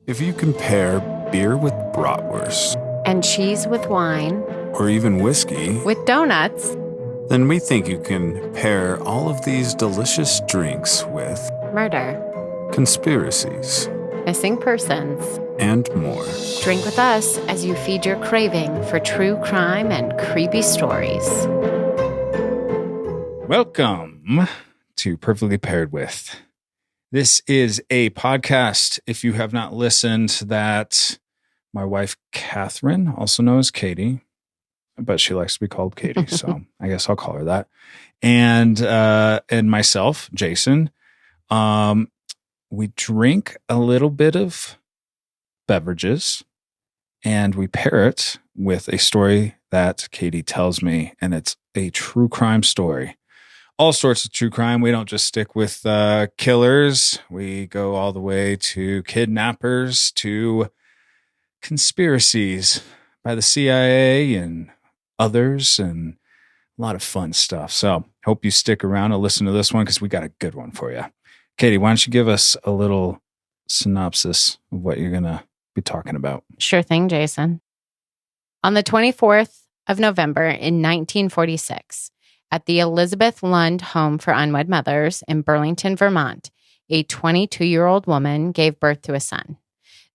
If you compare beer with bratwurst, and cheese with wine, or even whiskey with donuts, then we think you can pair all of these delicious drinks with murder, conspiracies, missing persons, and more. Drink with us as you feed your craving for true crime and creepy stories. Welcome to Perfectly Paired With. This is a podcast, if you have not listened, that my wife, Catherine, also known as Katie, but she likes to be called Katie, so I guess I'll call her that. And myself, Jason, we drink a little bit of beverages and we pair it with a story that Katie tells me, and it's a true crime story. All sorts of true crime. We don't just stick with killers. We go all the way to kidnappers, to conspiracies by the CIA and others, and a lot of fun stuff. So hope you stick around and listen to this one because we got a good one for you. Katie, why don't you give us a little synopsis of what you're going to be talking about? Sure thing, Jason. On the 24th of November in 1946, at the Elizabeth Lund Home for Unwed Mothers in Burlington, Vermont, a 22-year-old woman gave birth to a son.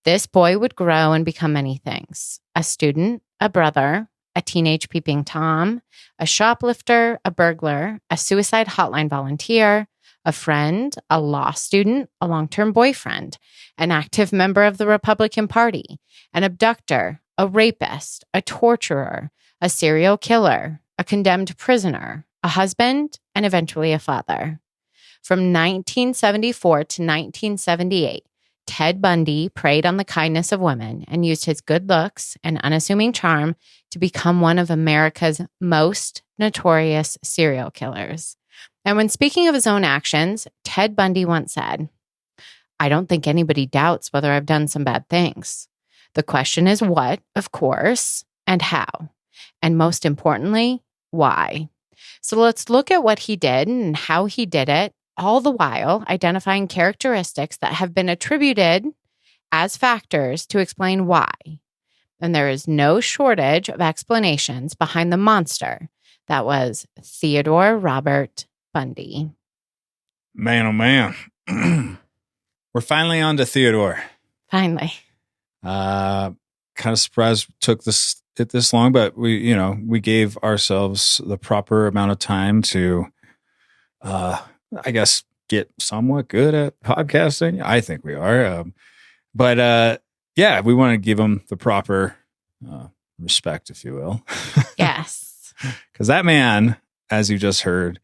This boy would grow and become many things: a student, a brother, a teenage peeping Tom, a shoplifter, a burglar, a suicide hotline volunteer, a friend, a law student, a long-term boyfriend, an active member of the Republican Party, an abductor, a rapist, a torturer, a serial killer, a condemned prisoner, a husband, and eventually a father. From 1974 to 1978, Ted Bundy preyed on the kindness of women and used his good looks and unassuming charm to become one of America's most notorious serial killers. And when speaking of his own actions, Ted Bundy once said, "I don't think anybody doubts whether I've done some bad things. The question is what, of course, and how. And most importantly, why?" So let's look at what he did and how he did it, all the while identifying characteristics that have been attributed as factors to explain why. And there is no shortage of explanations behind the monster that was Theodore Robert Bundy. Man, oh man. We're finally on to Theodore. Finally. Kind of surprised it took this long, but we gave ourselves the proper amount of time to, I guess, get somewhat good at podcasting. I think we are. But we want to give him the proper respect, if you will. Yes. Because that man, as you just heard,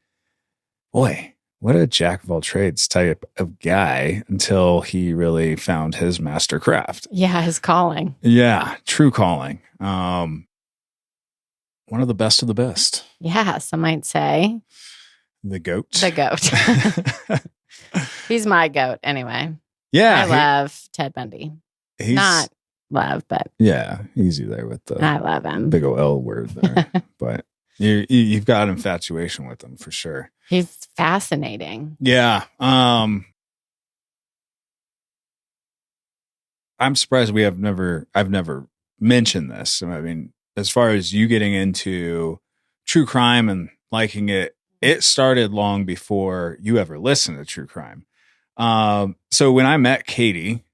boy, what a jack of all trades type of guy until he really found his master craft. Yeah, his calling. Yeah, true calling. One of the best. Yeah, some might say. The goat. The goat. He's my goat anyway. Yeah. I love Ted Bundy. Not love, but. Yeah, easy there with the I love him. big ol' L word there. But you've got an infatuation with him for sure. He's fascinating. Yeah. I'm surprised I've never mentioned this. I mean, as far as you getting into true crime and liking it, it started long before you ever listened to true crime. So when I met Katie,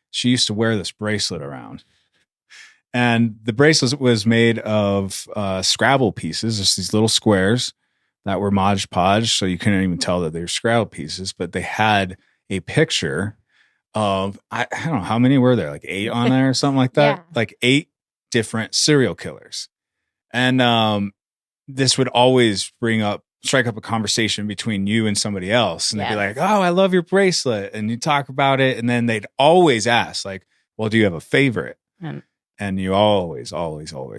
she used to wear this bracelet around. And the bracelet was made of Scrabble pieces, just these little squares that were Mod Podge, so you couldn't even tell that they were Scrabble pieces, but they had a picture of, I don't know, how many were there? Like 8 on there or something like that? Yeah. Like 8 different serial killers. And this would always strike up a conversation between you and somebody else. And they'd be like, "Oh, I love your bracelet." And you talk about it. And then they'd always ask, like, "Well, do you have a favorite?" And you always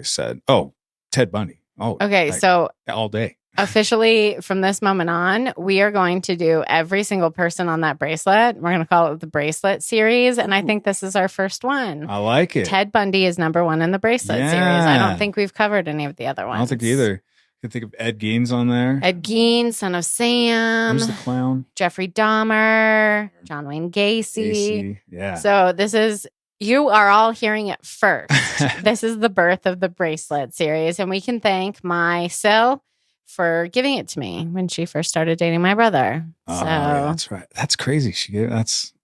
said, "Oh, Ted Bundy." Oh, okay. So all day. Officially, from this moment on, we are going to do every single person on that bracelet. We're going to call it the bracelet series. And I think this is our first one. I like it. Ted Bundy is number 1 in the bracelet series. I don't think we've covered any of the other ones. I don't think either. You can think of Ed Gein's on there. Ed Gein, Son of Sam. Who's the clown? Jeffrey Dahmer. John Wayne Gacy. Yeah. So this is You are all hearing it first. This is the birth of the bracelet series, and we can thank my Sil for giving it to me when she first started dating my brother. Oh, So yeah, that's right. That's crazy.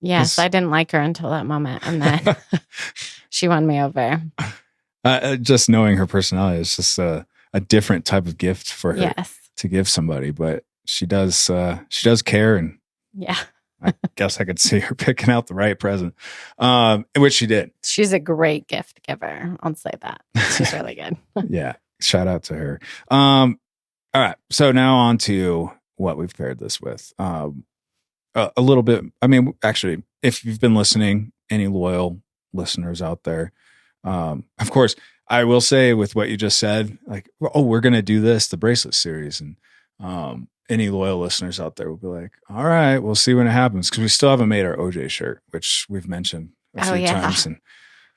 yes, I didn't like her until that moment, and then she won me over. Just knowing her personality is just a different type of gift for her Yes. to give somebody, but she does care, and Yeah. I guess I could see her picking out the right present, which she did. She's a great gift giver. I'll say that. She's really good. Yeah. Shout out to her. All right. So now on to what we've paired this with. A little bit. I mean, actually, if you've been listening, any loyal listeners out there, of course, I will say with what you just said, like, oh, we're going to do this, the bracelet series. And any loyal listeners out there will be like, all right, we'll see when it happens. Because we still haven't made our OJ shirt, which we've mentioned a few times.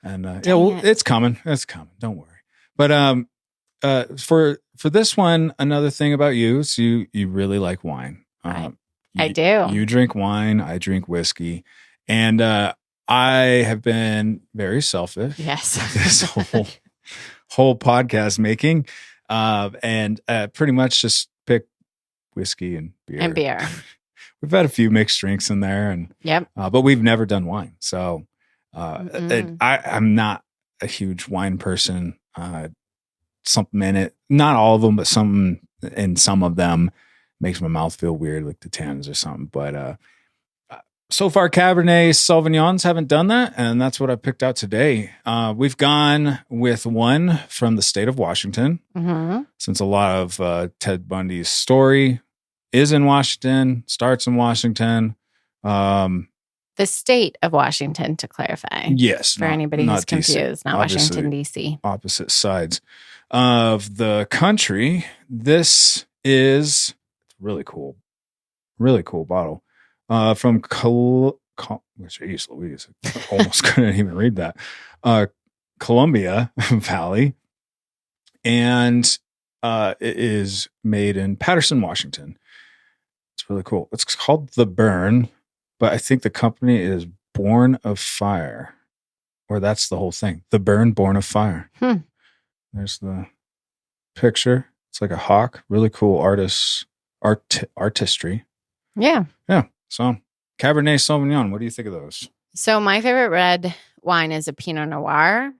And yeah, well, it's coming. It's coming. Don't worry. But for this one, another thing about you is you really like wine. I do. You drink wine. I drink whiskey. And I have been very selfish. Yes. This whole podcast making, and pretty much just pick whiskey and beer. We've had a few mixed drinks in there, and but we've never done wine. So I'm not a huge wine person. Something in it, not all of them, but some in some of them makes my mouth feel weird, like the tannins or something. But so far, Cabernet Sauvignons haven't done that, and that's what I picked out today. We've gone with one from the state of Washington, since a lot of Ted Bundy's story is in Washington, starts in Washington. The state of Washington, to clarify. Yes. For anybody who's confused, not Washington, D.C. Opposite sides of the country. This is really cool. Really cool bottle. From Louise. I almost couldn't even read that. Columbia Valley. And it is made in Patterson, Washington. It's really cool. It's called The Burn, but I think the company is Born of Fire, or that's the whole thing. The Burn, Born of Fire. There's the picture. It's like a hawk. Really cool artistry. Yeah. Yeah. So Cabernet Sauvignon, what do you think of those? So my favorite red wine is a Pinot Noir.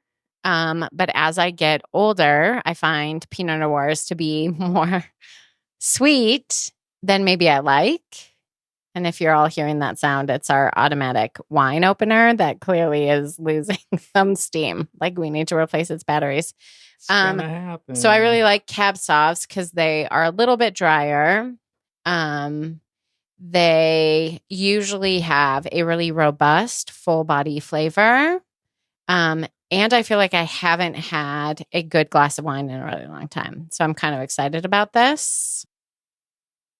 But as I get older, I find Pinot Noirs to be more sweet than maybe I like. And if you're all hearing that sound, it's our automatic wine opener that clearly is losing some steam. Like we need to replace its batteries. It's gonna happen. So I really like Cab Sauves because they are a little bit drier. They usually have a really robust, full body flavor. And I feel like I haven't had a good glass of wine in a really long time. So I'm kind of excited about this.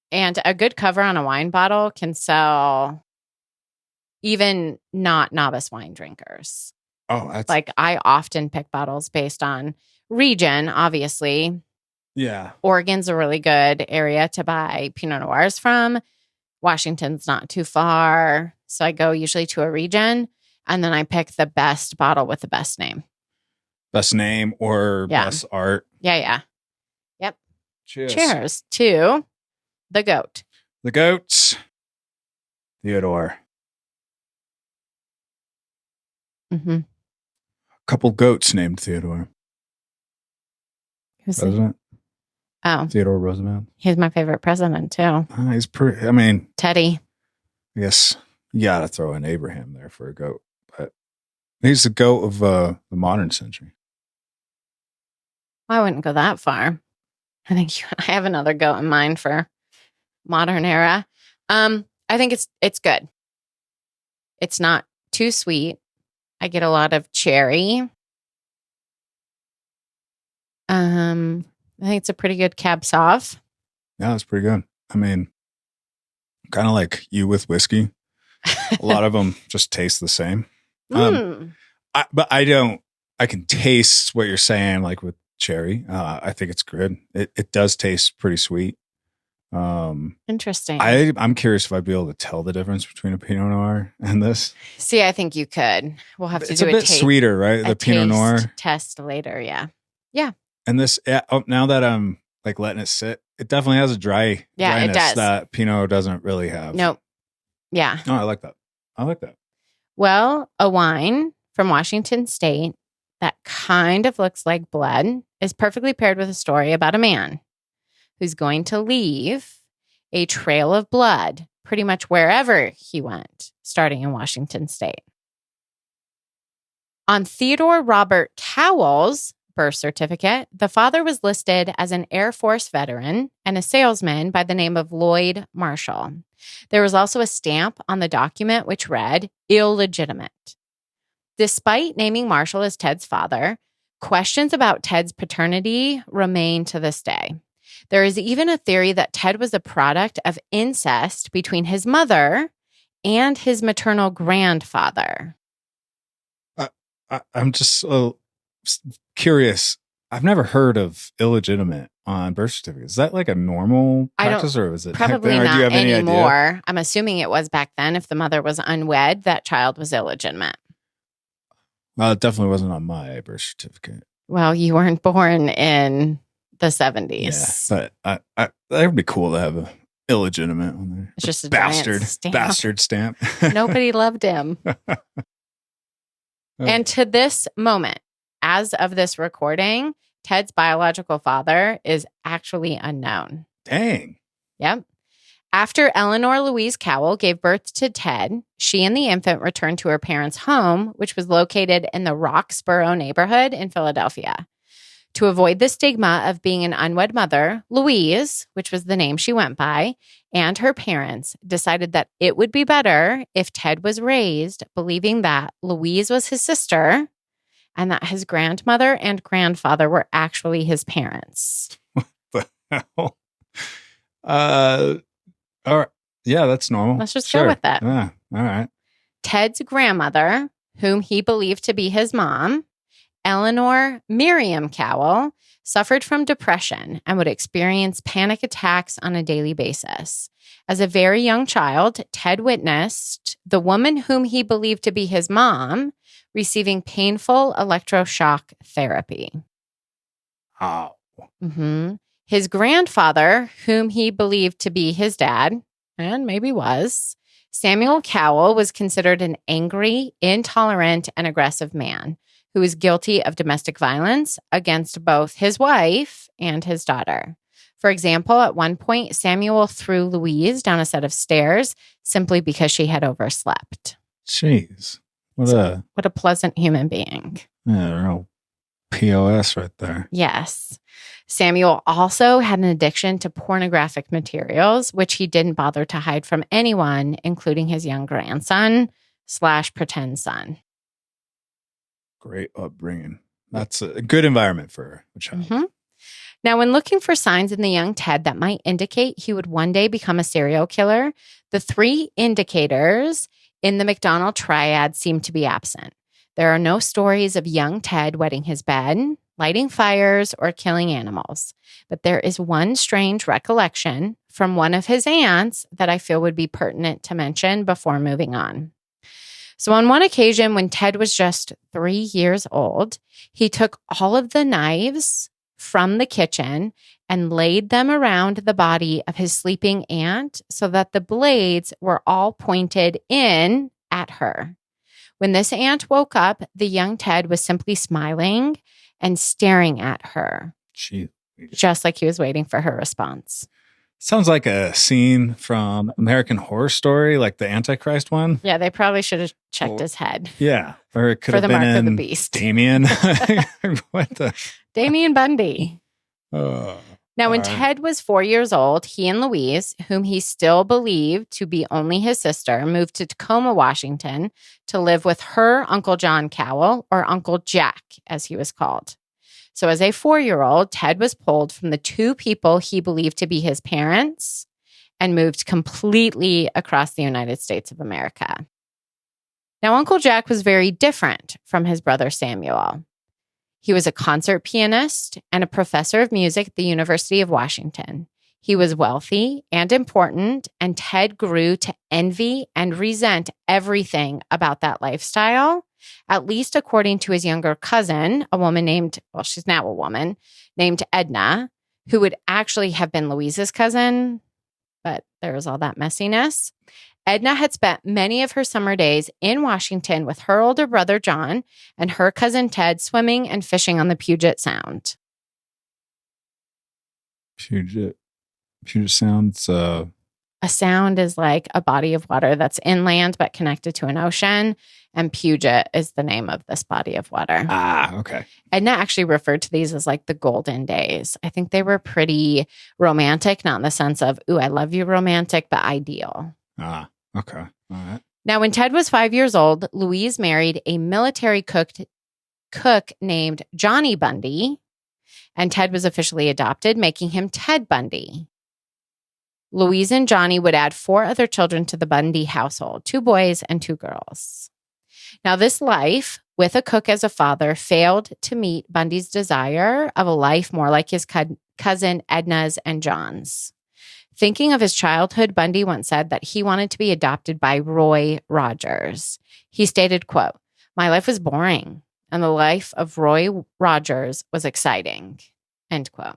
And a good cover on a wine bottle can sell even not novice wine drinkers. Oh, that's like I often pick bottles based on region, obviously. Yeah. Oregon's a really good area to buy Pinot Noirs from. Washington's not too far. So I go usually to a region and then I pick the best bottle with the best name. Best name or best art. Yeah. Yep. Cheers. Cheers to the goat. The goats. Theodore. Mm-hmm. Couple goats named Theodore. Who's President? Oh. Theodore Roosevelt. He's my favorite president, too. He's pretty, I mean. Teddy. I guess you got to throw in Abraham there for a goat. But he's the goat of the modern century. I wouldn't go that far. I think I have another goat in mind for modern era. I think it's good. It's not too sweet. I get a lot of cherry. I think it's a pretty good Cab Sauv. Yeah, it's pretty good. I mean, kind of like you with whiskey. A lot of them just taste the same. But I can taste what you're saying, like with cherry. I think it's good. It does taste pretty sweet. Interesting. I'm curious if I'd be able to tell the difference between a Pinot Noir and this. See, I think you could. We'll have to It's do a bit sweeter, right? The Pinot Noir test later. Yeah. Yeah. And this, now that I'm like letting it sit, it definitely has a dryness it does. that Pinot doesn't really have. Nope. Yeah. No, I like that. Well, a wine from Washington State that kind of looks like blood is perfectly paired with a story about a man who's going to leave a trail of blood pretty much wherever he went, starting in Washington State. On Theodore Robert Cowell's birth certificate, the father was listed as an Air Force veteran and a salesman by the name of Lloyd Marshall. There was also a stamp on the document which read, illegitimate. Despite naming Marshall as Ted's father, questions about Ted's paternity remain to this day. There is even a theory that Ted was a product of incest between his mother and his maternal grandfather. I'm just so curious. I've never heard of illegitimate on birth certificates. Is that like a normal practice, or is it probably back then? not Do you have any anymore? idea? I'm assuming it was back then. If the mother was unwed, that child was illegitimate. Well, it definitely wasn't on my birth certificate. Well, you weren't born in the 70s. Yeah, but that would be cool to have a illegitimate on there. It's just a bastard stamp. stamp. Nobody loved him. And to this moment, as of this recording, Ted's biological father is actually unknown. Dang. Yep. After Eleanor Louise Cowell gave birth to Ted, she and the infant returned to her parents' home, which was located in the Roxborough neighborhood in Philadelphia. To avoid the stigma of being an unwed mother, Louise, which was the name she went by, and her parents decided that it would be better if Ted was raised believing that Louise was his sister and that his grandmother and grandfather were actually his parents. What the hell? All right. Yeah, that's normal. Let's just go with that. Yeah. All right. Ted's grandmother, whom he believed to be his mom, Eleanor Miriam Cowell, suffered from depression and would experience panic attacks on a daily basis. As a very young child, Ted witnessed the woman whom he believed to be his mom receiving painful electroshock therapy. Oh. Mm-hmm. His grandfather, whom he believed to be his dad, and maybe was, Samuel Cowell, was considered an angry, intolerant, and aggressive man who was guilty of domestic violence against both his wife and his daughter. For example, at one point, Samuel threw Louise down a set of stairs simply because she had overslept. Jeez. What a pleasant human being. Yeah, real POS right there. Yes. Samuel also had an addiction to pornographic materials, which he didn't bother to hide from anyone, including his young grandson / pretend son. Great upbringing. That's a good environment for a child. Mm-hmm. Now, when looking for signs in the young Ted that might indicate he would one day become a serial killer, the three indicators in the McDonald triad seem to be absent. There are no stories of young Ted wetting his bed, lighting fires, or killing animals. But there is one strange recollection from one of his aunts that I feel would be pertinent to mention before moving on. So on one occasion when Ted was just 3 years old, he took all of the knives from the kitchen and laid them around the body of his sleeping aunt so that the blades were all pointed in at her. When this aunt woke up, the young Ted was simply smiling and staring at her. Jeez. Just like he was waiting for her response. Sounds like a scene from American Horror Story, like the Antichrist one. Yeah, they probably should have checked his head. Yeah. Or it could For have the been mark of the in beast. Damien. What the? Damien Bundy. Oh, Now, when all right. Ted was 4 years old, he and Louise, whom he still believed to be only his sister, moved to Tacoma, Washington to live with her Uncle John Cowell, or Uncle Jack, as he was called. So as a 4-year-old, Ted was pulled from the two people he believed to be his parents and moved completely across the United States of America. Now, Uncle Jack was very different from his brother Samuel. He was a concert pianist and a professor of music at the University of Washington. He was wealthy and important, and Ted grew to envy and resent everything about that lifestyle, at least according to his younger cousin, a woman named, well, she's now a woman, named Edna, who would actually have been Louise's cousin, but there was all that messiness. Edna had spent many of her summer days in Washington with her older brother, John, and her cousin Ted swimming and fishing on the Puget Sound. Puget Sound's A sound is like a body of water that's inland but connected to an ocean, and Puget is the name of this body of water. Okay. Edna actually referred to these as like the golden days. I think they were pretty romantic, not in the sense of, ooh, I love you romantic, but ideal. Okay. All right. Now, when Ted was 5 years old, Louise married a military cook named Johnny Bundy, and Ted was officially adopted, making him Ted Bundy. Louise and Johnny would add 4 other children to the Bundy household, 2 boys and 2 girls. Now, this life with a cook as a father failed to meet Bundy's desire of a life more like his cousin Edna's and John's. Thinking of his childhood, Bundy once said that he wanted to be adopted by Roy Rogers. He stated, quote, "My life was boring, and the life of Roy Rogers was exciting," end quote.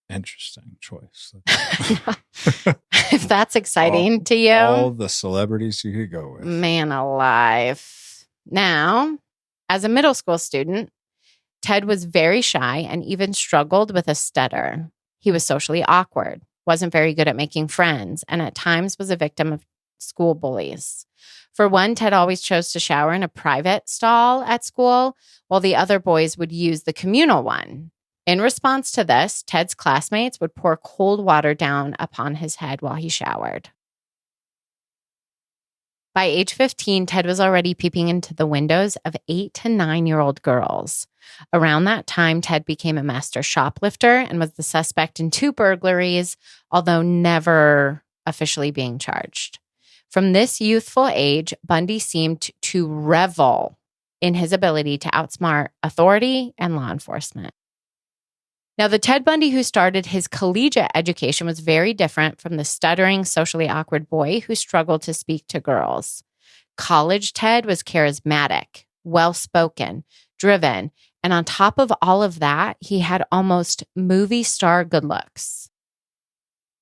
Interesting choice. If that's exciting to you. All the celebrities you could go with. Man alive. Now, as a middle school student, Ted was very shy and even struggled with a stutter. He was socially awkward, wasn't very good at making friends, and at times was a victim of school bullies. For one, Ted always chose to shower in a private stall at school, while the other boys would use the communal one. In response to this, Ted's classmates would pour cold water down upon his head while he showered. By age 15, Ted was already peeping into the windows of 8 to 9-year-old girls. Around that time, Ted became a master shoplifter and was the suspect in 2 burglaries, although never officially being charged. From this youthful age, Bundy seemed to revel in his ability to outsmart authority and law enforcement. Now, the Ted Bundy who started his collegiate education was very different from the stuttering, socially awkward boy who struggled to speak to girls. College Ted was charismatic, well-spoken, driven, and on top of all of that, he had almost movie star good looks.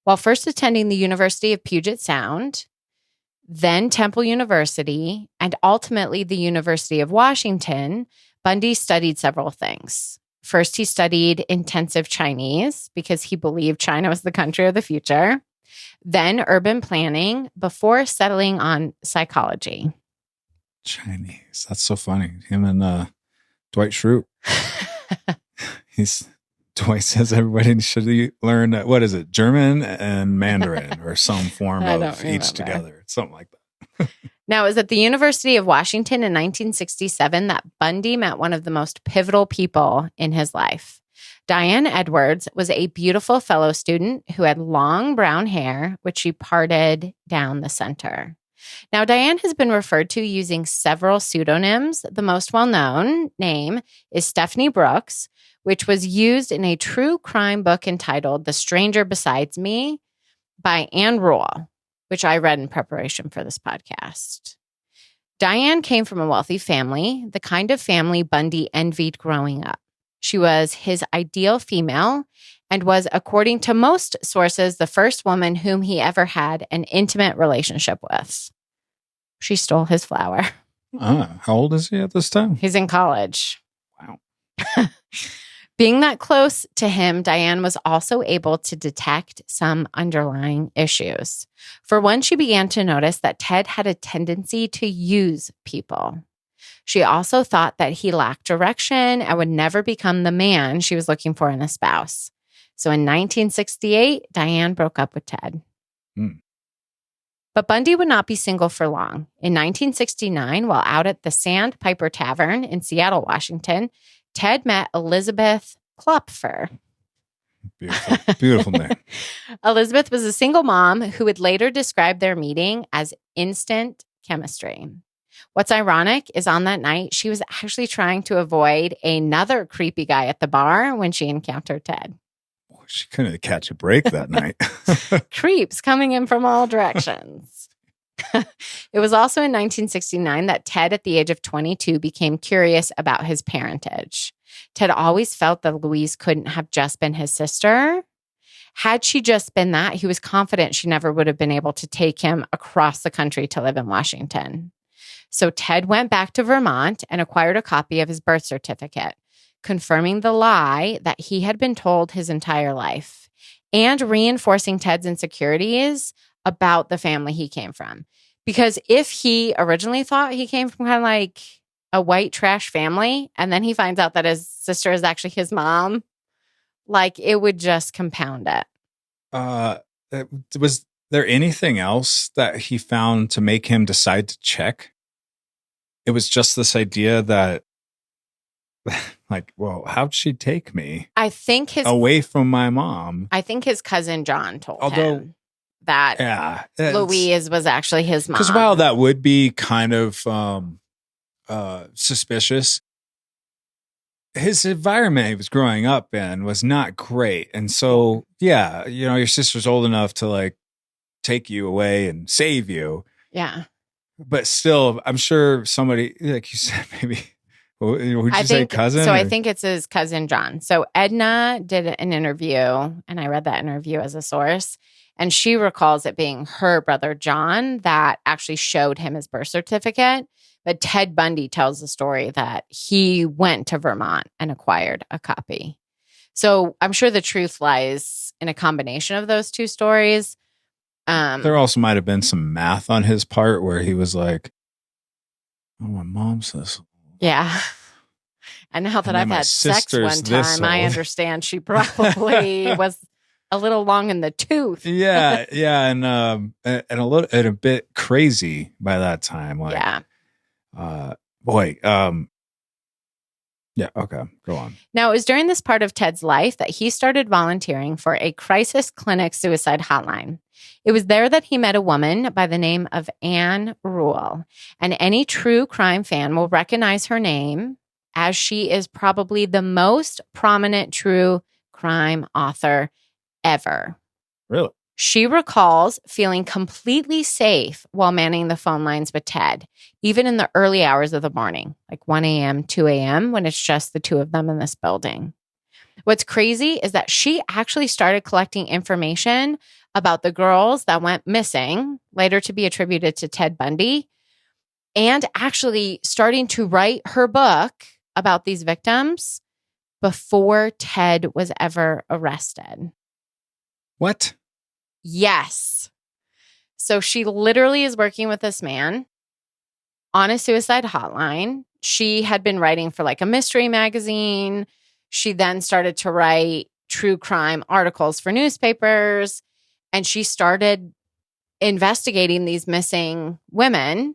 While first attending the University of Puget Sound, then Temple University, and ultimately the University of Washington, Bundy studied several things. First, he studied intensive Chinese because he believed China was the country of the future. Then urban planning before settling on psychology. Chinese. That's so funny. Him and Dwight Schrute. Dwight says everybody should learn, what is it, German and Mandarin or some form of each together. Something like that. Now, it was at the University of Washington in 1967 that Bundy met one of the most pivotal people in his life. Diane Edwards was a beautiful fellow student who had long brown hair, which she parted down the center. Now, Diane has been referred to using several pseudonyms. The most well-known name is Stephanie Brooks, which was used in a true crime book entitled The Stranger Besides Me by Anne Rule, which I read in preparation for this podcast. Diane came from a wealthy family, the kind of family Bundy envied growing up. She was his ideal female and was, according to most sources, the first woman whom he ever had an intimate relationship with. She stole his flower. How old is he at this time? He's in college. Wow. Being that close to him, Diane was also able to detect some underlying issues. For one, she began to notice that Ted had a tendency to use people. She also thought that he lacked direction and would never become the man she was looking for in a spouse. So in 1968, Diane broke up with Ted. But Bundy would not be single for long. In 1969, while out at the Sandpiper Tavern in Seattle, Washington, Ted met Elizabeth Klopfer. Beautiful, beautiful name. Elizabeth was a single mom who would later describe their meeting as instant chemistry. What's ironic is on that night, she was actually trying to avoid another creepy guy at the bar when she encountered Ted. she couldn't catch a break that night. Creeps coming in from all directions. It was also in 1969 that Ted, at the age of 22, became curious about his parentage. Ted always felt that Louise couldn't have just been his sister. Had she just been that, he was confident she never would have been able to take him across the country to live in Washington. So Ted went back to Vermont and acquired a copy of his birth certificate, confirming the lie that he had been told his entire life and reinforcing Ted's insecurities about the family he came from. Because if he originally thought he came from kind of like a white trash family, and then he finds out that his sister is actually his mom, like it would just compound it. Was there anything else that he found to make him decide to check? It was just this idea that, like, well, how'd she take me? I think away from my mom. I think his cousin John told him that Louise was actually his mom. Because while that would be kind of suspicious, his environment he was growing up in was not great. And so, yeah, your sister's old enough to like take you away and save you. Yeah. But still, I'm sure somebody, like you said, maybe, would you say cousin? So I think it's his cousin John. So Edna did an interview, and I read that interview as a source. And she recalls it being her brother John that actually showed him his birth certificate. But Ted Bundy tells the story that he went to Vermont and acquired a copy. So I'm sure the truth lies in a combination of those two stories. There also might have been some math on his part where he was like, oh, my mom says. Yeah. And now that I've had sex one time, I understand she probably was a little long in the tooth. Yeah. And a bit crazy by that time. Like, yeah. Yeah, okay, go on. Now, it was during this part of Ted's life that he started volunteering for a crisis clinic suicide hotline. It was there that he met a woman by the name of Anne Rule, and any true crime fan will recognize her name as she is probably the most prominent true crime author ever. Really? She recalls feeling completely safe while manning the phone lines with Ted, even in the early hours of the morning, like 1 a.m., 2 a.m., when it's just the two of them in this building. What's crazy is that she actually started collecting information about the girls that went missing, later to be attributed to Ted Bundy, and actually starting to write her book about these victims before Ted was ever arrested. What? Yes. So she literally is working with this man on a suicide hotline. She had been writing for like a mystery magazine. She then started to write true crime articles for newspapers. And she started investigating these missing women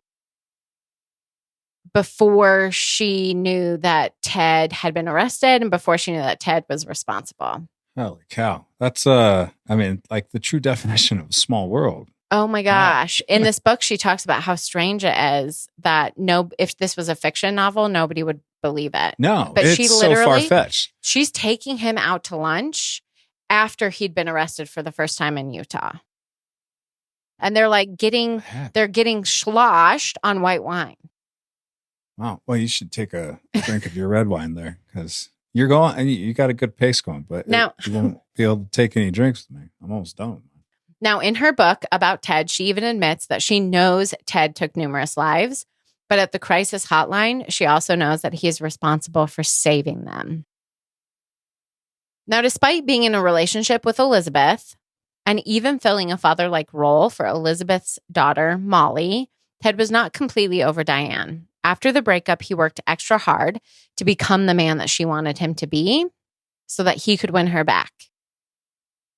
before she knew that Ted had been arrested and before she knew that Ted was responsible. Holy cow. That's, like the true definition of a small world. Oh my gosh. Wow. In this book, she talks about how strange it is that if this was a fiction novel, nobody would believe it. No, but it's so far-fetched. She's taking him out to lunch after he'd been arrested for the first time in Utah. And they're like getting sloshed on white wine. Wow. Well, you should take a drink of your red wine there because you're going and you got a good pace going, but now you won't be able to take any drinks with me. I'm almost done. Now, in her book about Ted, she even admits that she knows Ted took numerous lives, but at the crisis hotline, she also knows that he is responsible for saving them. Now, despite being in a relationship with Elizabeth and even filling a father-like role for Elizabeth's daughter, Molly, Ted was not completely over Diane. After the breakup, he worked extra hard to become the man that she wanted him to be so that he could win her back.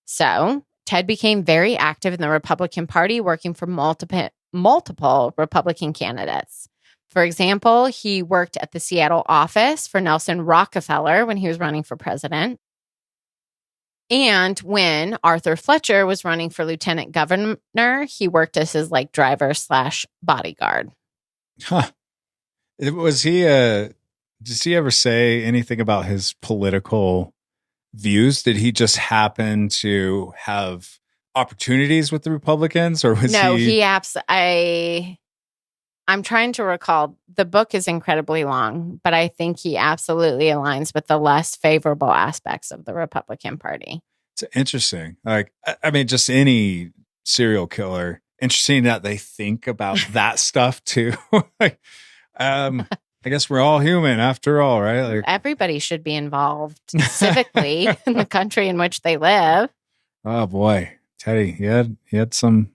So Ted became very active in the Republican Party, working for multiple Republican candidates. For example, he worked at the Seattle office for Nelson Rockefeller when he was running for president. And when Arthur Fletcher was running for lieutenant governor, he worked as his driver/bodyguard. Huh. Was he, does he ever say anything about his political views? Did he just happen to have opportunities with the Republicans, or was No, he? I'm trying to recall. The book is incredibly long, but I think he absolutely aligns with the less favorable aspects of the Republican Party. It's interesting. Like, I mean, just any serial killer. Interesting that they think about that stuff too. Like, I guess we're all human after all, right? Like, Everybody should be involved civically in the country in which they live. oh boy, Teddy, he had some.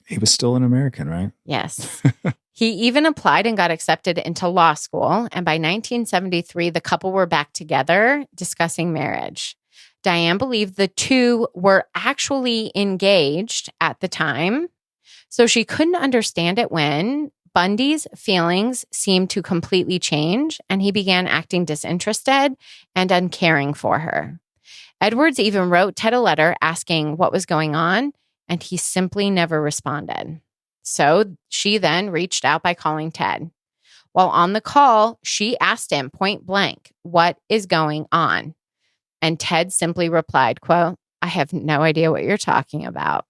He was still an American, right? Yes. He even applied and got accepted into law school. And by 1973, the couple were back together discussing marriage. Diane believed the two were actually engaged at the time. So she couldn't understand it when Bundy's feelings seemed to completely change and he began acting disinterested and uncaring for her. Edwards even wrote Ted a letter asking what was going on, and he simply never responded. So she then reached out by calling Ted. While on the call, she asked him point blank, "What is going on?" And Ted simply replied, quote, "I have no idea what you're talking about."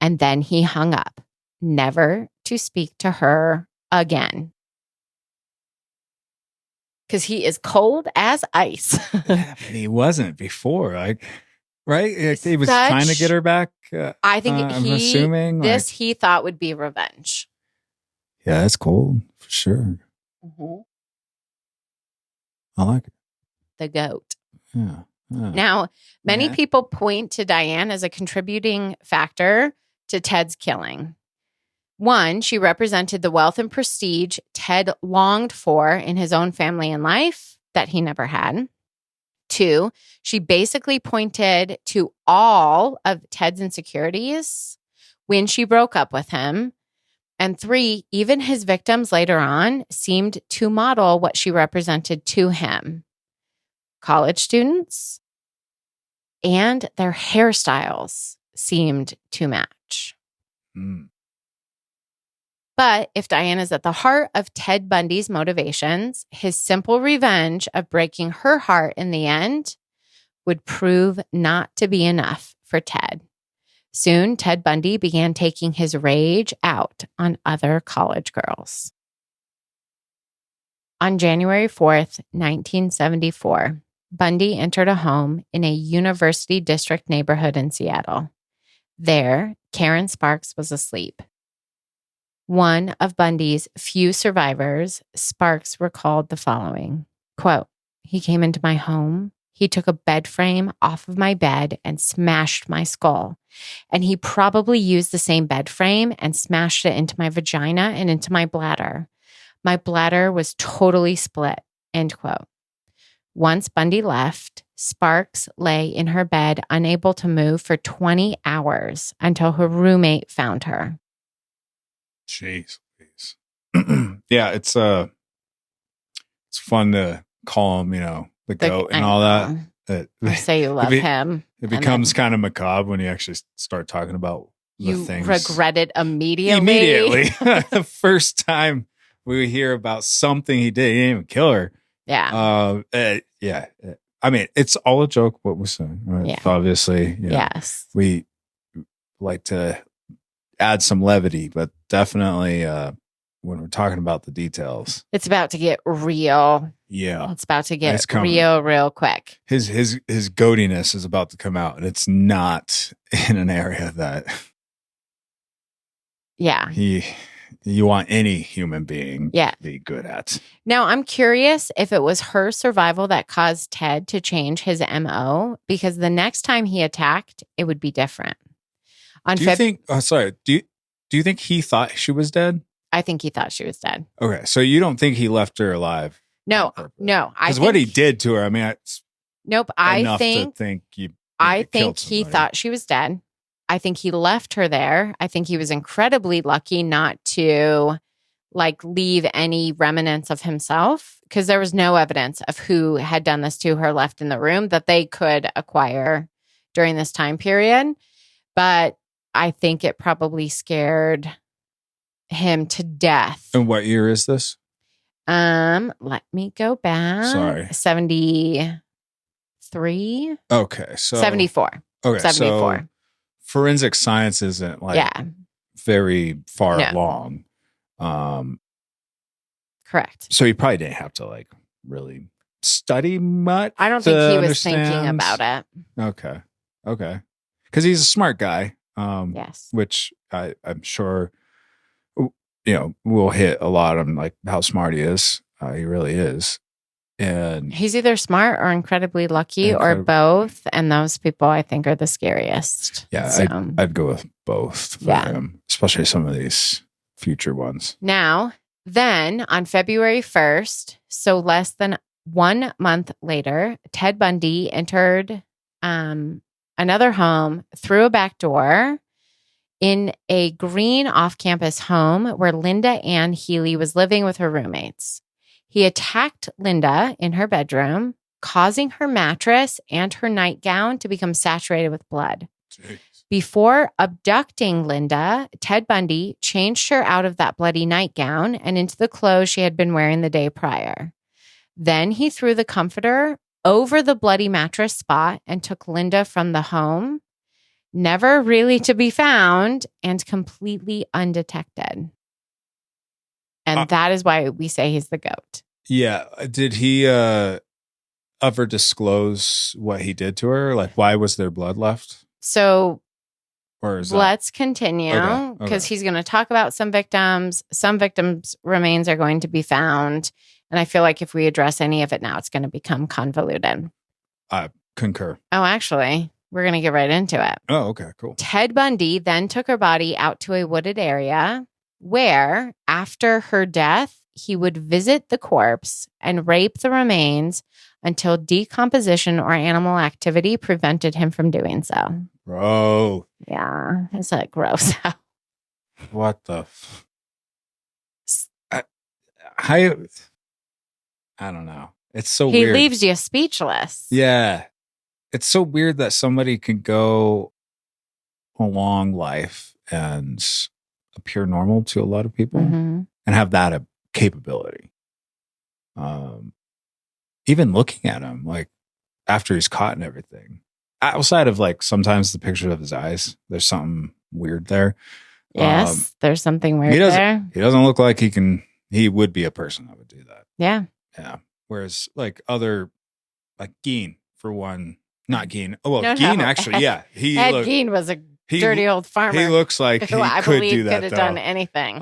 And then he hung up, never to speak to her again. Because he is cold as ice. Yeah, but he wasn't before, like, right? He was trying to get her back. I think I'm assuming this he thought would be revenge. Yeah, that's cold for sure. Mm-hmm. I like it. The goat. Yeah. Now, many people point to Diane as a contributing factor to Ted's killing. One, she represented the wealth and prestige Ted longed for in his own family and life that he never had. Two, she basically pointed to all of Ted's insecurities when she broke up with him. And three, even his victims later on seemed to model what she represented to him. College students and their hairstyles seemed to match. Mm. But if Diane is at the heart of Ted Bundy's motivations, his simple revenge of breaking her heart in the end would prove not to be enough for Ted. Soon, Ted Bundy began taking his rage out on other college girls. On January 4th, 1974, Bundy entered a home in a University District neighborhood in Seattle. There, Karen Sparks was asleep. One of Bundy's few survivors, Sparks recalled the following, quote, "He came into my home. He took a bed frame off of my bed and smashed my skull. And he probably used the same bed frame and smashed it into my vagina and into my bladder. My bladder was totally split," end quote. Once Bundy left, Sparks lay in her bed, unable to move for 20 hours until her roommate found her. Jeez. Yeah, it's fun to call him, the goat and all that. You say you love him. It becomes kind of macabre when you actually start talking about the things. You regret it immediately. Immediately. The first time we hear about something he did, he didn't even kill her. Yeah. Yeah. I mean, it's all a joke what we're saying, right? Yeah. Obviously, Yes. We like to add some levity, but definitely when we're talking about the details, it's about to get real. Yeah. It's about to get real quick. His goatiness is about to come out, and it's not in an area that you want any human being to be good at. Now, I'm curious if it was her survival that caused Ted to change his MO, because the next time he attacked, it would be different. Do you think he thought she was dead? I think he thought she was dead. Okay, so you don't think he left her alive? No. Because what he did to her, I mean, it's I think he thought she was dead. I think he left her there. I think he was incredibly lucky not to leave any remnants of himself, because there was no evidence of who had done this to her left in the room that they could acquire during this time period. But I think it probably scared him to death. And what year is this? Let me go back. Sorry. 73. 73? Okay. So 74. Okay. 74. So forensic science isn't like Yeah, very far No. along. correct. So he probably didn't have to like really study much. I don't think to he was thinking understand. about it. Okay. Because he's a smart guy. Yes. Which I'm sure, we'll hit a lot on like how smart he is. He really is. And He's either smart or incredibly lucky or both. And those people I think are the scariest. yeah, So, I'd go with both for him, especially some of these future ones. Now, then on February 1st, so less than 1 month later, Ted Bundy entered another home through a back door in a green off-campus home where Linda Ann Healy was living with her roommates. He attacked Linda in her bedroom, causing her mattress and her nightgown to become saturated with blood. Jeez. Before abducting Linda, Ted Bundy changed her out of that bloody nightgown and into the clothes she had been wearing the day prior. Then he threw the comforter over the bloody mattress spot and took Linda from the home, never really to be found and completely undetected. And that is why we say he's the GOAT. Yeah. Did he ever disclose what he did to her? Like, why was there blood left? So Or is let's continue because he's going to talk about some victims. Some victims' remains are going to be found. And I feel like if we address any of it now, it's going to become convoluted. I concur. Oh, actually, we're going to get right into it. Oh, okay, cool. Ted Bundy then took her body out to a wooded area where, after her death, he would visit the corpse and rape the remains until decomposition or animal activity prevented him from doing so. Bro. Yeah, it's like gross. What the? I don't know. It's so he weird. He leaves you speechless. Yeah. It's so weird that somebody can go a long life and appear normal to a lot of people and have that capability. Even looking at him, like after he's caught and everything, outside of like sometimes the picture of his eyes, there's something weird there. Yes, there's something weird there. He doesn't look like he would be a person that would do that. Yeah. Yeah. Whereas like Geen, for one, not Geen. Oh, well, Geen actually, yeah. Ed Gein was a dirty old farmer. He looks like he I could believe do that. Could have done anything.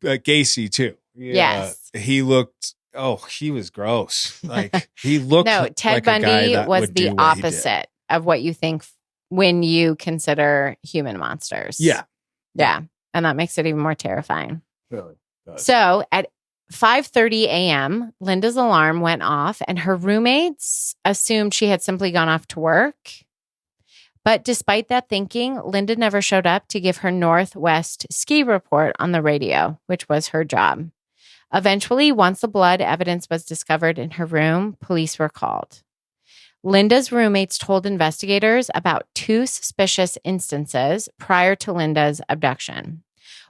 Gacy too. Yeah, yes. He looked. Oh, he was gross. Like he looked. No, Ted like Bundy was the opposite of what you think when you consider human monsters. Yeah. Yeah, and that makes it even more terrifying. Really. So at 5:30 a.m., Linda's alarm went off and her roommates assumed she had simply gone off to work. But despite that thinking, Linda never showed up to give her Northwest ski report on the radio, which was her job. Eventually, once the blood evidence was discovered in her room, police were called. Linda's roommates told investigators about 2 suspicious instances prior to Linda's abduction.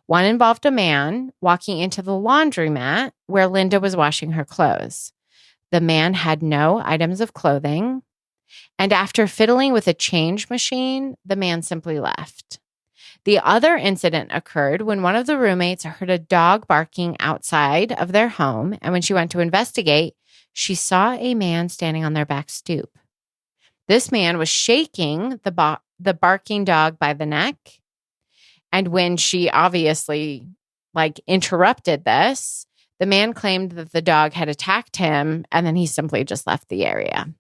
One involved a man walking into the laundromat where Linda was washing her clothes. The man had no items of clothing, and after fiddling with a change machine, the man simply left. The other incident occurred when one of the roommates heard a dog barking outside of their home, and when she went to investigate, she saw a man standing on their back stoop. This man was shaking the barking dog by the neck. And when she obviously interrupted this, the man claimed that the dog had attacked him and then he simply just left the area.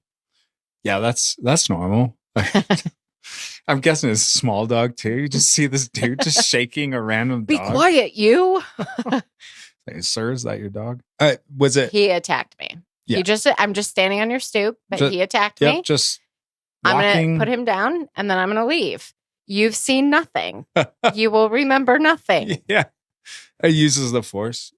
Yeah, that's normal. I'm guessing it's a small dog too. You just see this dude just shaking a random dog. Be quiet, you. Hey, sir, is that your dog? Was it? He attacked me. Yeah. I'm just standing on your stoop, but he attacked me. Just walking. I'm going to put him down and then I'm going to leave. You've seen nothing. You will remember nothing. Yeah. It uses the force.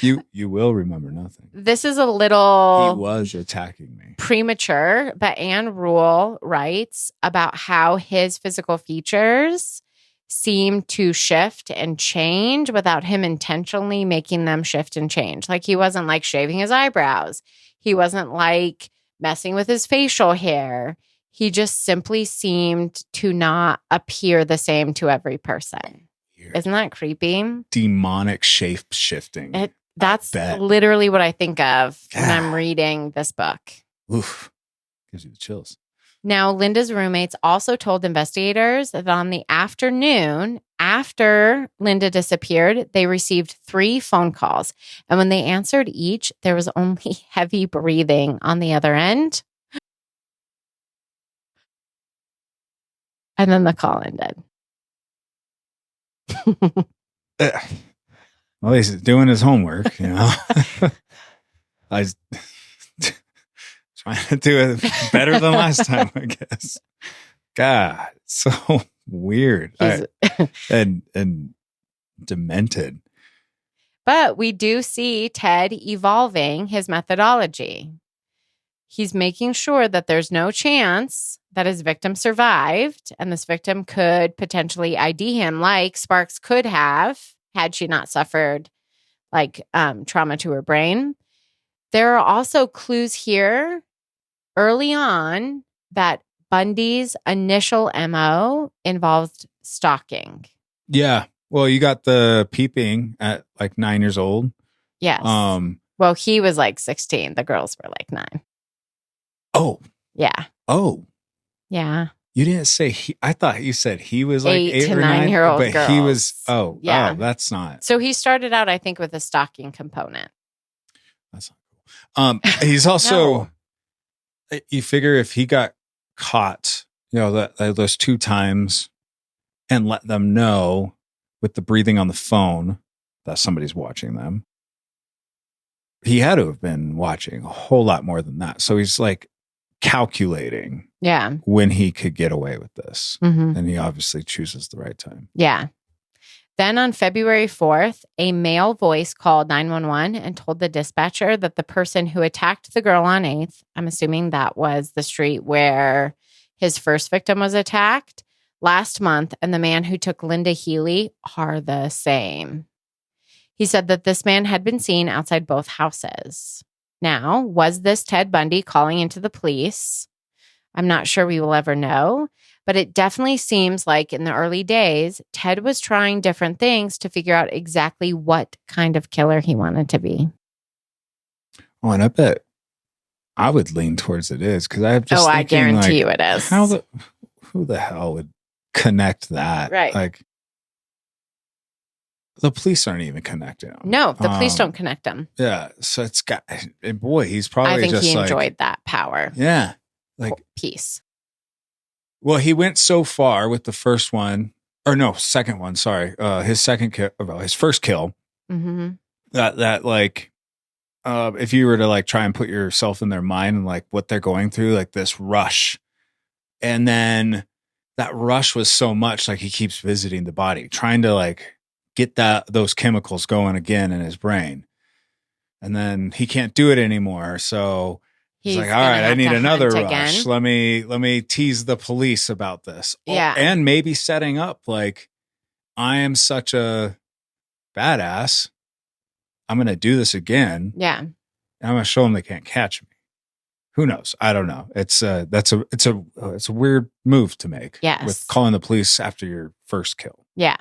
You will remember nothing. This is a little... He was attacking me. Premature, but Anne Rule writes about how his physical features seem to shift and change without him intentionally making them shift and change. Like he wasn't shaving his eyebrows. He wasn't messing with his facial hair. He just simply seemed to not appear the same to every person. Weird. Isn't that creepy? Demonic shape shifting. That's literally what I think of when I'm God. reading this book. Oof. Gives you the chills. Now, Linda's roommates also told investigators that on the afternoon after Linda disappeared, they received 3 phone calls. And when they answered each, there was only heavy breathing on the other end. And then the call ended. Well, he's doing his homework, you know. I was trying to do it better than last time, I guess. God, so weird and demented. But we do see Ted evolving his methodology. He's making sure that there's no chance that his victim survived, and this victim could potentially ID him like Sparks could have had she not suffered trauma to her brain. There are also clues here early on that Bundy's initial MO involved stalking. Yeah. Well, you got the peeping at like 9 years old. Yes. Well, he was like 16. The girls were like 9. Oh. Yeah. Oh. Yeah. You didn't say he. I thought you said he was like 8 to or 9 year old but girls. he was. Oh, yeah. Oh, that's not. So he started out, I think, with a stalking component. That's not cool. He's also. You figure if he got caught, you know, that those 2 times, and let them know with the breathing on the phone that somebody's watching them, he had to have been watching a whole lot more than that. So he's like calculating when he could get away with this. Mm-hmm. And he obviously chooses the right time. Yeah. Then on February 4th, a male voice called 911 and told the dispatcher that the person who attacked the girl on 8th, I'm assuming that was the street where his first victim was attacked last month, and the man who took Linda Healy are the same. He said that this man had been seen outside both houses. Now, was this Ted Bundy calling into the police? I'm not sure we will ever know, but it definitely seems like in the early days, Ted was trying different things to figure out exactly what kind of killer he wanted to be. Oh, and I bet I would lean towards it is, because I'm just I guarantee you it is. Who the hell would connect that? Right. Like, the police aren't even connecting them. No, the police don't connect them. Yeah. So it's got, and boy, he's probably I think just he enjoyed like, that power. Yeah. Like, peace. Well, he went so far with the first one, or no, second one, sorry. His second kill, well, his first kill. Mm-hmm. That like, if you were to like try and put yourself in their mind and like what they're going through, like this rush. And then that rush was so much, like he keeps visiting the body, trying to like get those chemicals going again in his brain. And then he can't do it anymore. So he's like, all right, I need another rush. Again. Let me tease the police about this. Yeah. And maybe setting up like, I am such a badass. I'm going to do this again. Yeah. And I'm going to show them they can't catch me. Who knows? I don't know. It's a weird move to make. Yes. With calling the police after your first kill. Yeah.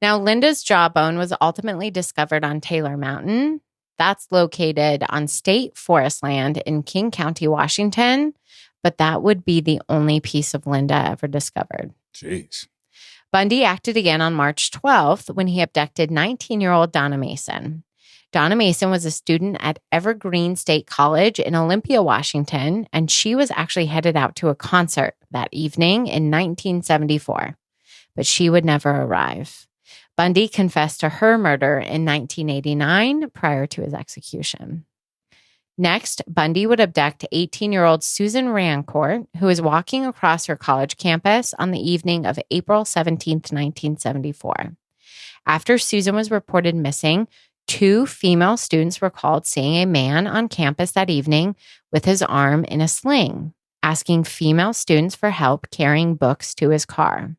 Now, Linda's jawbone was ultimately discovered on Taylor Mountain. That's located on state forest land in King County, Washington. But that would be the only piece of Linda ever discovered. Jeez. Bundy acted again on March 12th when he abducted 19-year-old Donna Mason. Donna Mason was a student at Evergreen State College in Olympia, Washington, and she was actually headed out to a concert that evening in 1974. But she would never arrive. Bundy confessed to her murder in 1989 prior to his execution. Next, Bundy would abduct 18-year-old Susan Rancourt, who was walking across her college campus on the evening of April 17th, 1974. After Susan was reported missing, 2 female students recalled seeing a man on campus that evening with his arm in a sling, asking female students for help carrying books to his car.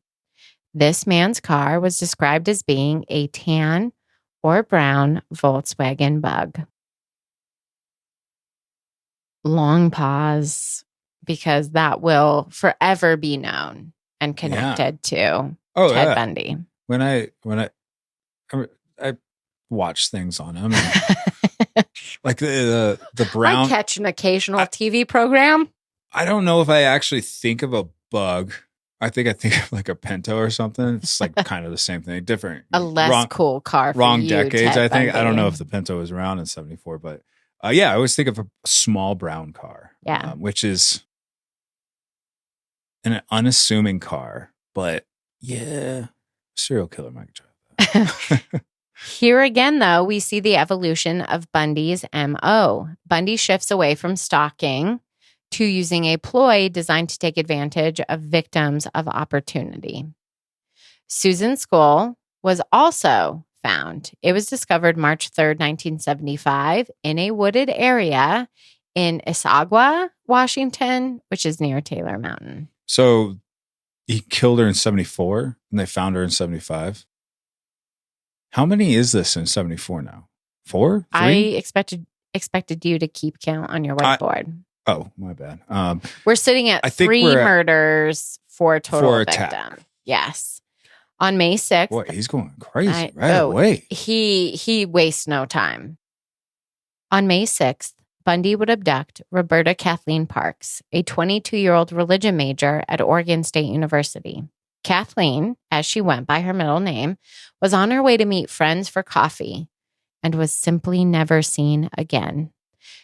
This man's car was described as being a tan or brown Volkswagen Bug. long pause because that will forever be known and connected to Ted Bundy. When I watch things on him, and like the brown. I catch an occasional TV program. I don't know if I actually think of a bug. I think of like a Pinto or something. It's like kind of the same thing, different. A less cool car. Wrong you, decades, Ted I think. Bundy. I don't know if the Pinto was around in 74, but I always think of a small brown car. Yeah. Which is an unassuming car, but yeah, serial killer might drive that. Here again, though, we see the evolution of Bundy's MO. Bundy shifts away from stalking to using a ploy designed to take advantage of victims of opportunity. Susan's skull was also found. It was discovered March 3rd, 1975, in a wooded area in Issaquah, Washington, which is near Taylor Mountain. So he killed her in 74 and they found her in 75. How many is this in 74 now? 4? 3? I expected you to keep count on your whiteboard. Oh, my bad. We're sitting at 3 murders, 4 total victims. Yes. On May 6th. Boy, he's going crazy away. He wastes no time. On May 6th, Bundy would abduct Roberta Kathleen Parks, a 22-year-old religion major at Oregon State University. Kathleen, as she went by her middle name, was on her way to meet friends for coffee and was simply never seen again.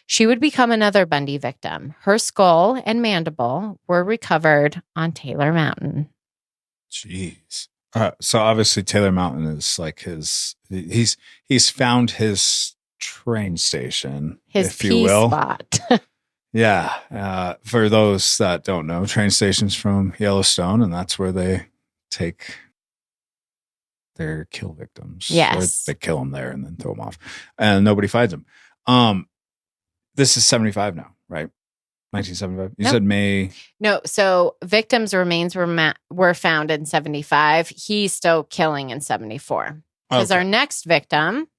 She would become another Bundy victim. Her skull and mandible were recovered on Taylor Mountain. Jeez. So obviously Taylor Mountain is like he's found his train station, his if you will. Spot. Yeah. For those that don't know, train stations from Yellowstone, and that's where they take their kill victims. Yes. Or they kill them there and then throw them off. And nobody finds them. This is 75 now, right? 1975. You said May. No, so victims' remains were found in 75. He's still killing in 74. Because our next victim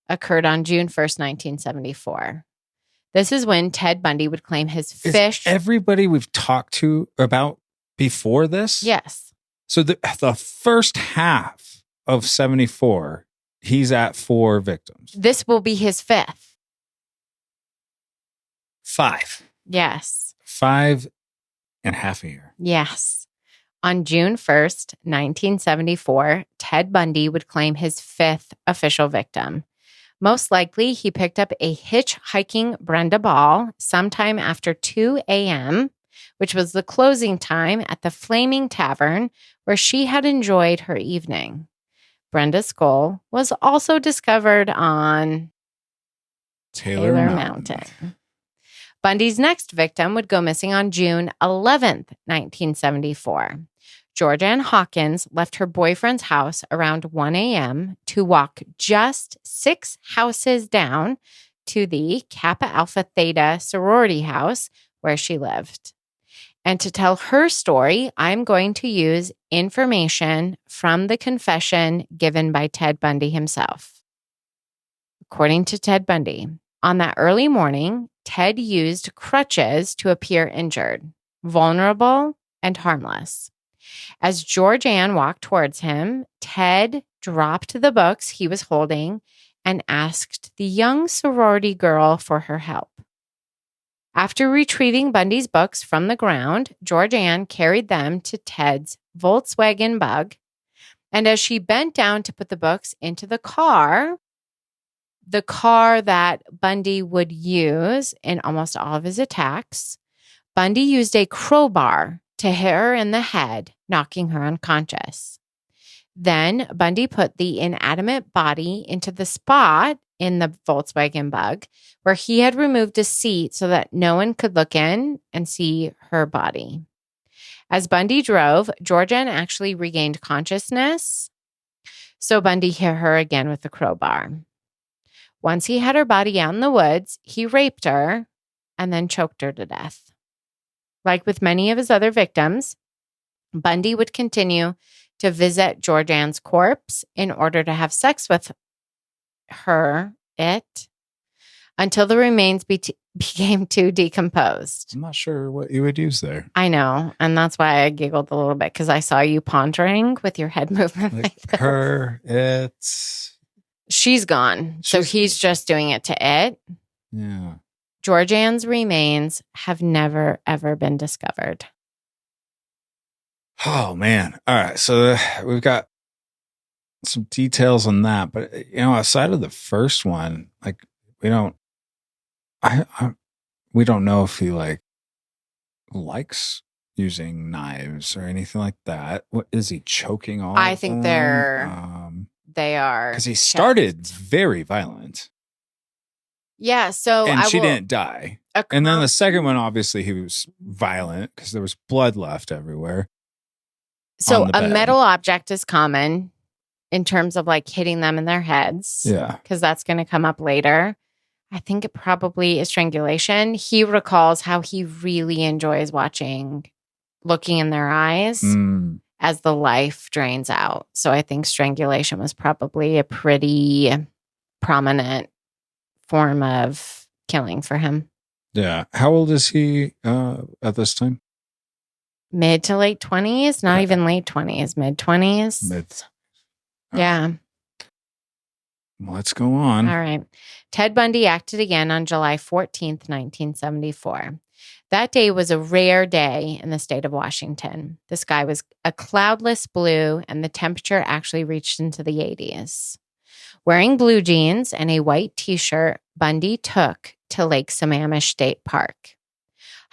occurred on June 1st, 1974. This is when Ted Bundy would claim his fish. Everybody we've talked to about before this? Yes. So the first half of 74, he's at 4 victims. This will be his 5th. 5. Yes. 5 and half a year. Yes. On June 1st, 1974, Ted Bundy would claim his 5th official victim. Most likely, he picked up a hitchhiking Brenda Ball sometime after 2 a.m., which was the closing time at the Flaming Tavern where she had enjoyed her evening. Brenda's skull was also discovered on Taylor Mountain. Bundy's next victim would go missing on June 11th, 1974. Georgianne Hawkins left her boyfriend's house around 1 a.m. to walk just 6 houses down to the Kappa Alpha Theta sorority house where she lived. And to tell her story, I'm going to use information from the confession given by Ted Bundy himself. According to Ted Bundy, on that early morning, Ted used crutches to appear injured, vulnerable, and harmless. As Georgianne walked towards him, Ted dropped the books he was holding and asked the young sorority girl for her help. After retrieving Bundy's books from the ground, Georgianne carried them to Ted's Volkswagen Bug, and as she bent down to put the books into the car that Bundy would use in almost all of his attacks, Bundy used a crowbar to hit her in the head, knocking her unconscious. Then Bundy put the inanimate body into the spot in the Volkswagen Bug where he had removed a seat so that no one could look in and see her body. As Bundy drove, Georgianne actually regained consciousness, so Bundy hit her again with the crowbar. Once he had her body out in the woods, he raped her and then choked her to death. Like with many of his other victims, Bundy would continue to visit Georgianne's corpse in order to have sex with her, until the remains became too decomposed. I'm not sure what you would use there. I know. And that's why I giggled a little bit because I saw you pondering with your head movement. Like She's gone. So he's just doing it to it. Yeah. Georgianne's remains have never, ever been discovered. Oh, man. All right. So we've got some details on that. But, outside of the first one, like, we don't know if he, likes using knives or anything like that. What is he choking all? I think they are. Because he started very violent. Yeah, so and she didn't die. And then the second one, obviously, he was violent because there was blood left everywhere. So a metal object is common in terms of hitting them in their heads. Yeah. Because that's going to come up later. I think it probably is strangulation. He recalls how he really enjoys looking in their eyes as the life drains out. So I think strangulation was probably a pretty prominent form of killing for him. Yeah. How old is he at this time? Mid to late 20s, not even late 20s, mid 20s. Yeah. Let's go on. All right. Ted Bundy acted again on July 14th, 1974. That day was a rare day in the state of Washington. The sky was a cloudless blue, and the temperature actually reached into the 80s. Wearing blue jeans and a white T-shirt, Bundy took to Lake Sammamish State Park.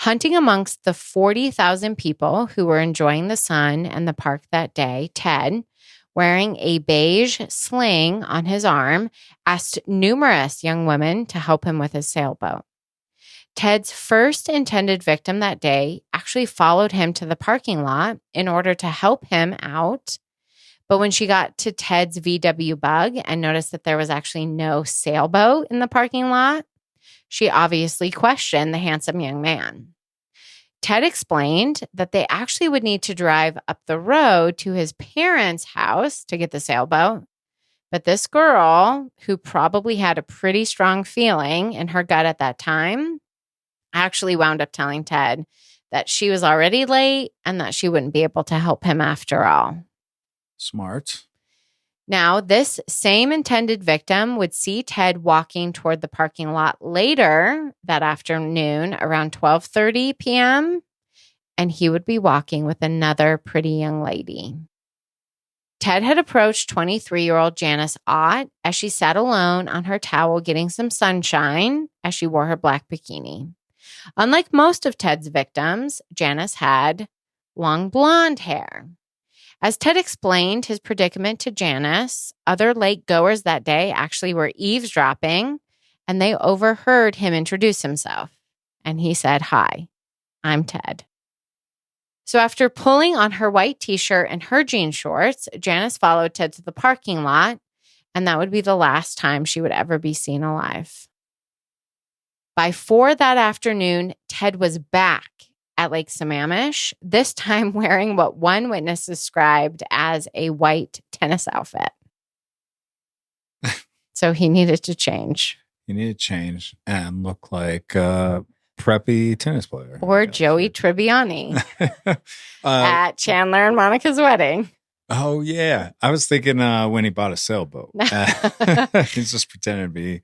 Hunting amongst the 40,000 people who were enjoying the sun and the park that day, Ted, wearing a beige sling on his arm, asked numerous young women to help him with his sailboat. Ted's first intended victim that day actually followed him to the parking lot in order to help him out. But when she got to Ted's VW Bug and noticed that there was actually no sailboat in the parking lot, she obviously questioned the handsome young man. Ted explained that they actually would need to drive up the road to his parents' house to get the sailboat. But this girl, who probably had a pretty strong feeling in her gut at that time, actually wound up telling Ted that she was already late and that she wouldn't be able to help him after all. Smart. Now, this same intended victim would see Ted walking toward the parking lot later that afternoon around 12:30 p.m., and he would be walking with another pretty young lady. Ted had approached 23-year-old Janice Ott as she sat alone on her towel getting some sunshine as she wore her black bikini. Unlike most of Ted's victims, Janice had long blonde hair. As Ted explained his predicament to Janice, other lake goers that day actually were eavesdropping, and they overheard him introduce himself. And he said, "Hi, I'm Ted." So after pulling on her white T-shirt and her jean shorts, Janice followed Ted to the parking lot, and that would be the last time she would ever be seen alive. By 4 that afternoon, Ted was back at Lake Sammamish, this time wearing what one witness described as a white tennis outfit. So he needed to change. He needed to change and look like a preppy tennis player. Or Joey Tribbiani at Chandler and Monica's wedding. Oh, yeah. I was thinking when he bought a sailboat. He's just pretending to be,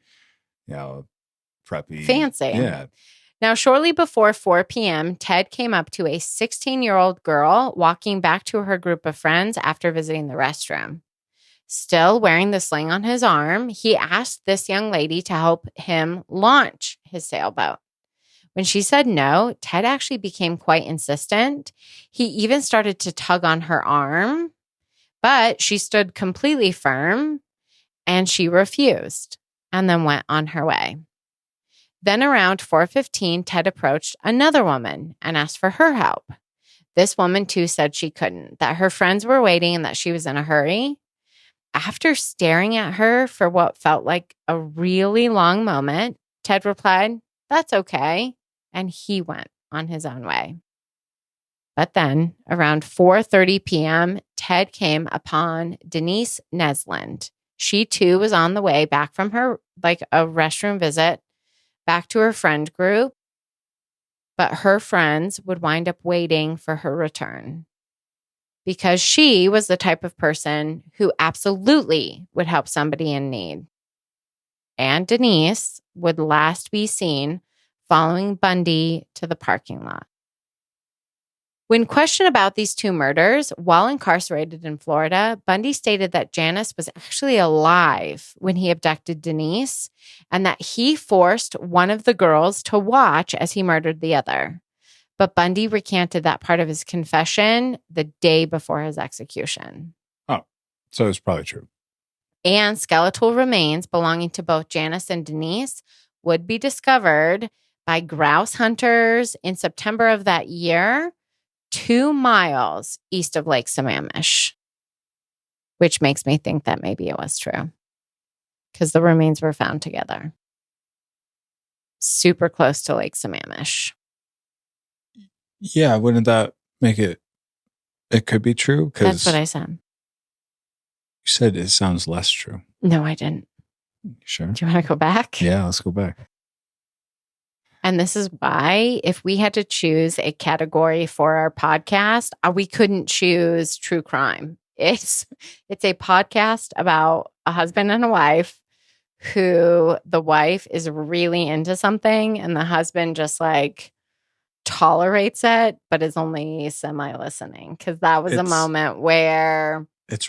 preppy. Fancy. Yeah. Now, shortly before 4 p.m., Ted came up to a 16-year-old girl walking back to her group of friends after visiting the restroom. Still wearing the sling on his arm, he asked this young lady to help him launch his sailboat. When she said no, Ted actually became quite insistent. He even started to tug on her arm, but she stood completely firm and she refused and then went on her way. Then around 4:15, Ted approached another woman and asked for her help. This woman too said she couldn't, that her friends were waiting and that she was in a hurry. After staring at her for what felt like a really long moment, Ted replied, "That's okay." And he went on his own way. But then around 4:30 p.m., Ted came upon Denise Nesland. She too was on the way back from her a restroom visit back to her friend group, but her friends would wind up waiting for her return because she was the type of person who absolutely would help somebody in need. And Denise would last be seen following Bundy to the parking lot. When questioned about these two murders while incarcerated in Florida, Bundy stated that Janice was actually alive when he abducted Denise and that he forced one of the girls to watch as he murdered the other. But Bundy recanted that part of his confession the day before his execution. Oh, so it's probably true. And skeletal remains belonging to both Janice and Denise would be discovered by grouse hunters in September of that year, 2 miles east of Lake Sammamish, which makes me think that maybe it was true because the remains were found together. Super close to Lake Sammamish. Yeah, wouldn't that make it could be true? That's what I said. You said it sounds less true. No, I didn't. Sure. Do you want to go back? Yeah, let's go back. And this is why, if we had to choose a category for our podcast, we couldn't choose true crime. It's a podcast about a husband and a wife who the wife is really into something and the husband just like tolerates it, but is only semi-listening. Because that was a moment where it's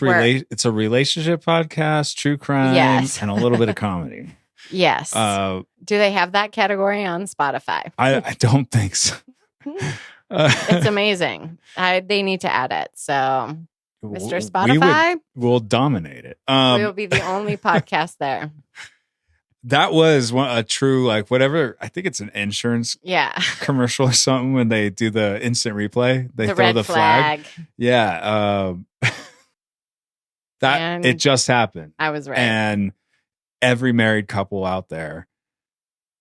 a relationship podcast, true crime, yes, and a little bit of comedy. Yes. Do they have that category on Spotify? I don't think so. It's amazing. They need to add it. So, Mr. Spotify, we'll dominate it. we will be the only podcast there. That was a true, like, whatever. I think it's an insurance commercial or something when they do the instant replay. They throw the flag. Yeah. It just happened. I was right. And every married couple out there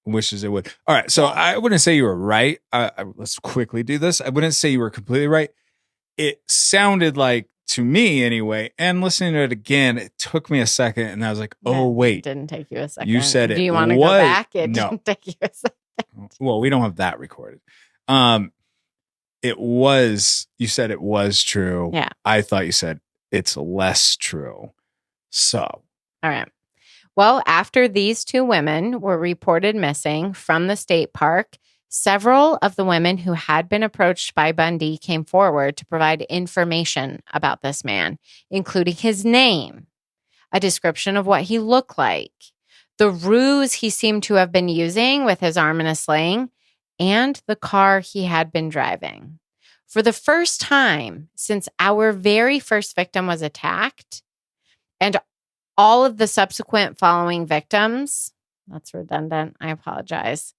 wishes it would. All right. So I wouldn't say you were right. Let's quickly do this. I wouldn't say you were completely right. It sounded like, to me anyway, and listening to it again, it took me a second and I was like, oh, wait. It didn't take you a second. You said it. Do you want to go back? It didn't take you a second. Well, we don't have that recorded. You said it was true. Yeah. I thought you said it's less true. So. All right. Well, after these two women were reported missing from the state park, several of the women who had been approached by Bundy came forward to provide information about this man, including his name, a description of what he looked like, the ruse he seemed to have been using with his arm in a sling, and the car he had been driving. For the first time since our very first victim was attacked, and all of the subsequent following victims, that's redundant, I apologize.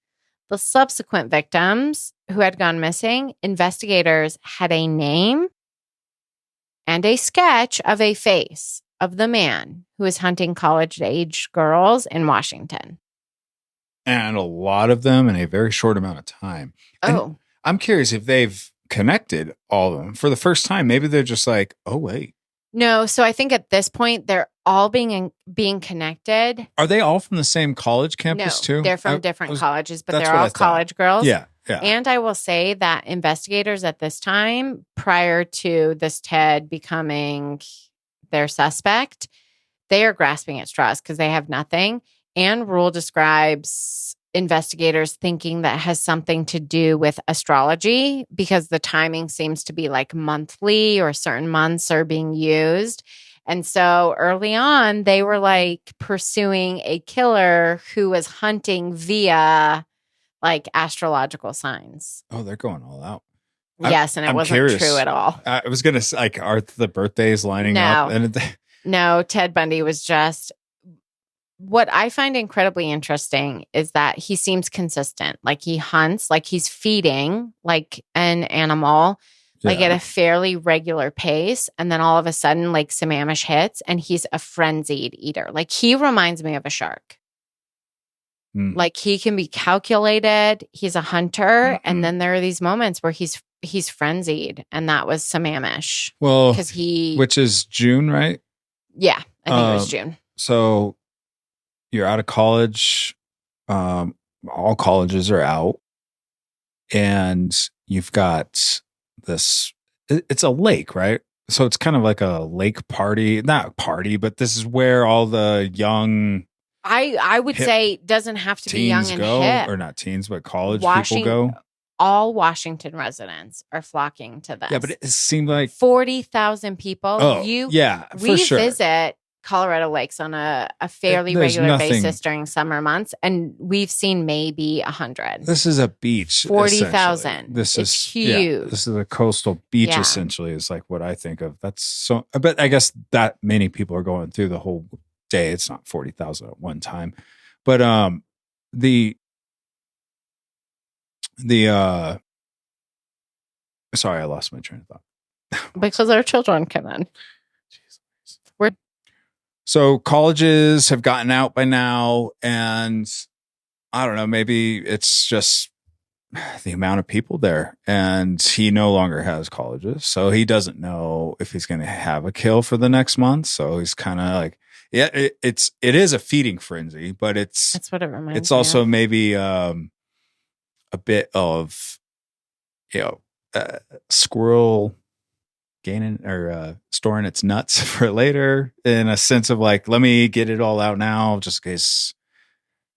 The subsequent victims who had gone missing, investigators had a name and a sketch of a face of the man who was hunting college-age girls in Washington. And a lot of them in a very short amount of time. And I'm curious if they've connected all of them for the first time. Maybe they're just like, oh, wait. No, so I think at this point, they're all being connected. Are they all from the same college campus too? They're from different colleges, but they're all college girls. Yeah. And I will say that investigators at this time, prior to this Ted becoming their suspect, they are grasping at straws because they have nothing. And Rule describes investigators thinking that has something to do with astrology because the timing seems to be like monthly or certain months are being used. And so early on, they were like pursuing a killer who was hunting via like astrological signs. Oh, they're going all out. Yes, and it wasn't true at all. I was going to like, are the birthdays lining up? No, Ted Bundy was just... What I find incredibly interesting is that he seems consistent. Like he hunts, like he's feeding like an animal, like at a fairly regular pace. And then all of a sudden, like Sammamish hits and he's a frenzied eater. Like he reminds me of a shark. Like he can be calculated. He's a hunter. And then there are these moments where he's frenzied. And that was Sammamish. Well, because which is June, right? Yeah, I think it was June. So you're out of college. all colleges are out, and you've got this. It's a lake, right? So it's kind of like a lake party, not party, but this is where all the young I would hip say it doesn't have to be young teens and go, hip. or not teens, but college people go. All Washington residents are flocking to this. Yeah, but it seemed like 40,000 people. Oh, yeah, for we sure. visit Colorado lakes on a fairly There's regular nothing- basis during summer months, and we've seen maybe 100. This is a beach. 40,000. Essentially. This It's is huge. this is a coastal beach. Yeah. Essentially, is like what I think of. That's so. But I guess that many people are going through the whole day. It's not 40,000 at one time, but the sorry, I lost my train of thought. Because our children come in. So colleges have gotten out by now, and I don't know, maybe it's just the amount of people there, and he no longer has colleges, so he doesn't know if he's going to have a kill for the next month. So he's kind of like, yeah, it is a feeding frenzy, but That's what it reminds me it's also of. maybe a bit of, squirrel gaining or storing its nuts for later, in a sense of like, let me get it all out now just in case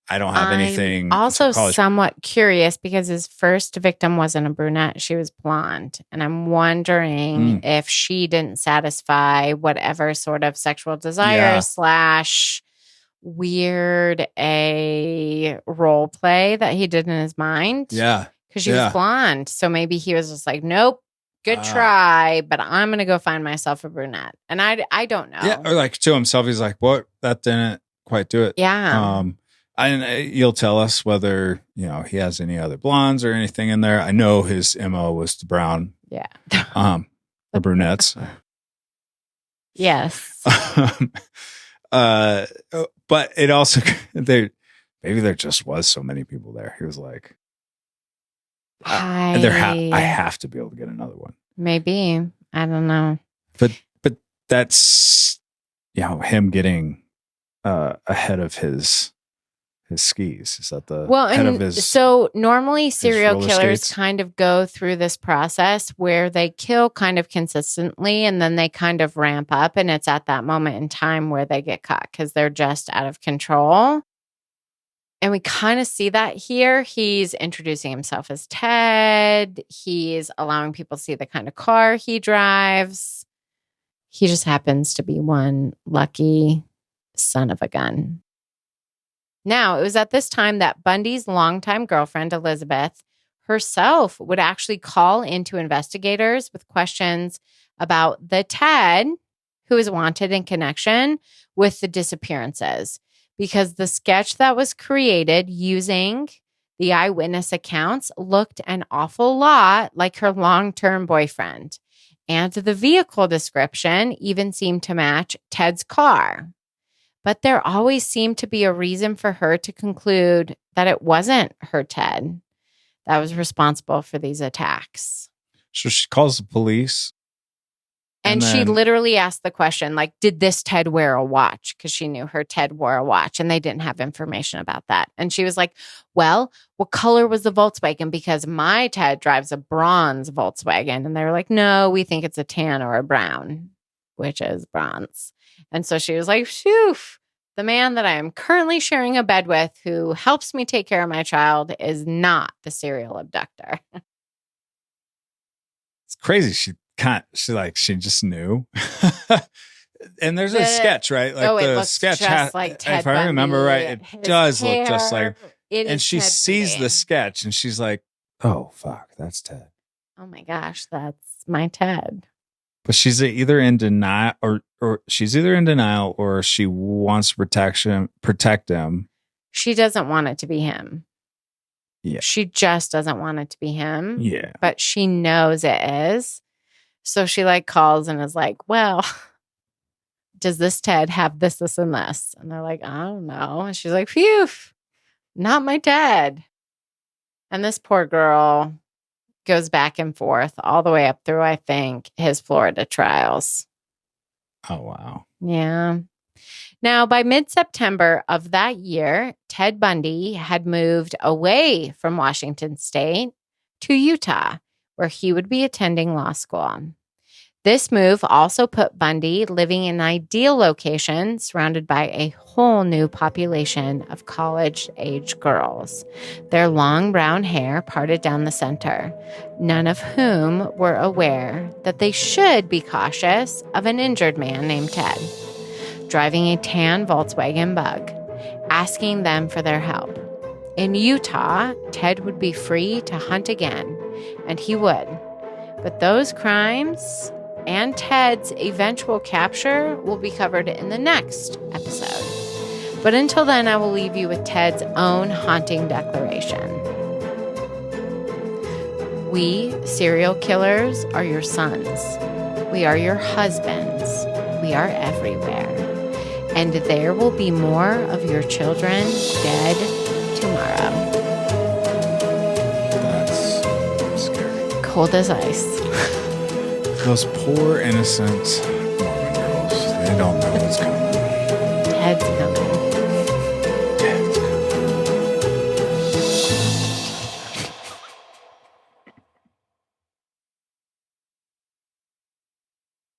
I don't have anything. I'm also until college. somewhat curious because his first victim wasn't a brunette, she was blonde, and I'm wondering if she didn't satisfy whatever sort of sexual desire / weird a role play that he did in his mind. Yeah. Because she was blonde. So maybe he was just like, nope, good try, but I'm going to go find myself a brunette. And I don't know. Yeah. Or like to himself, he's like, what? That didn't quite do it. Yeah. You'll tell us whether, he has any other blondes or anything in there. I know his MO was the brown. Yeah. The brunettes. Yes. But it also, maybe there just was so many people there. He was like, I have to be able to get another one. Maybe. I don't know. But that's, him getting ahead of his skis. Is that the head of his? So normally serial roller killers skates? kind of go through this process where they kill kind of consistently and then they kind of ramp up, and it's at that moment in time where they get caught because they're just out of control. And we kind of see that here. He's introducing himself as Ted. He's allowing people to see the kind of car he drives. He just happens to be one lucky son of a gun. Now, it was at this time that Bundy's longtime girlfriend, Elizabeth, herself would actually call into investigators with questions about the Ted who is wanted in connection with the disappearances. Because the sketch that was created using the eyewitness accounts looked an awful lot like her long-term boyfriend. And the vehicle description even seemed to match Ted's car. But there always seemed to be a reason for her to conclude that it wasn't her Ted that was responsible for these attacks. So she calls the police. And she literally asked the question, like, did this Ted wear a watch? Because she knew her Ted wore a watch and they didn't have information about that. And she was like, well, what color was the Volkswagen? Because my Ted drives a bronze Volkswagen. And they were like, no, we think it's a tan or a brown, which is bronze. And so she was like, phew, the man that I am currently sharing a bed with who helps me take care of my child is not the serial abductor. It's crazy. She just knew. And there's a sketch, right? Like it the looks sketch, just like Ted if I remember Bundy. right, it His does look hair, just like. it And is she Ted sees Bundy. the sketch and she's like, "Oh fuck, that's Ted." Oh my gosh, that's my Ted. But she's either in denial, or she's either in denial, or she wants to protect him. She doesn't want it to be him. Yeah, she just doesn't want it to be him. Yeah, but she knows it is. So she like calls and is like, well, does this Ted have this, and this? And they're like, I don't know. And she's like, phew, not my Ted. And this poor girl goes back and forth all the way up through, I think, his Florida trials. Oh, wow. Yeah. Now, by mid-September of that year, Ted Bundy had moved away from Washington State to Utah, where he would be attending law school. This move also put Bundy living in an ideal location surrounded by a whole new population of college-age girls, their long brown hair parted down the center, none of whom were aware that they should be cautious of an injured man named Ted, driving a tan Volkswagen Bug, asking them for their help. In Utah, Ted would be free to hunt again, and he would. But those crimes and Ted's eventual capture will be covered in the next episode. But until then, I will leave you with Ted's own haunting declaration. We, serial killers, are your sons. We are your husbands. We are everywhere. And there will be more of your children dead tomorrow. That's scary. Cold as ice. Those poor innocent Mormon girls, they don't know what's coming. Ted's coming.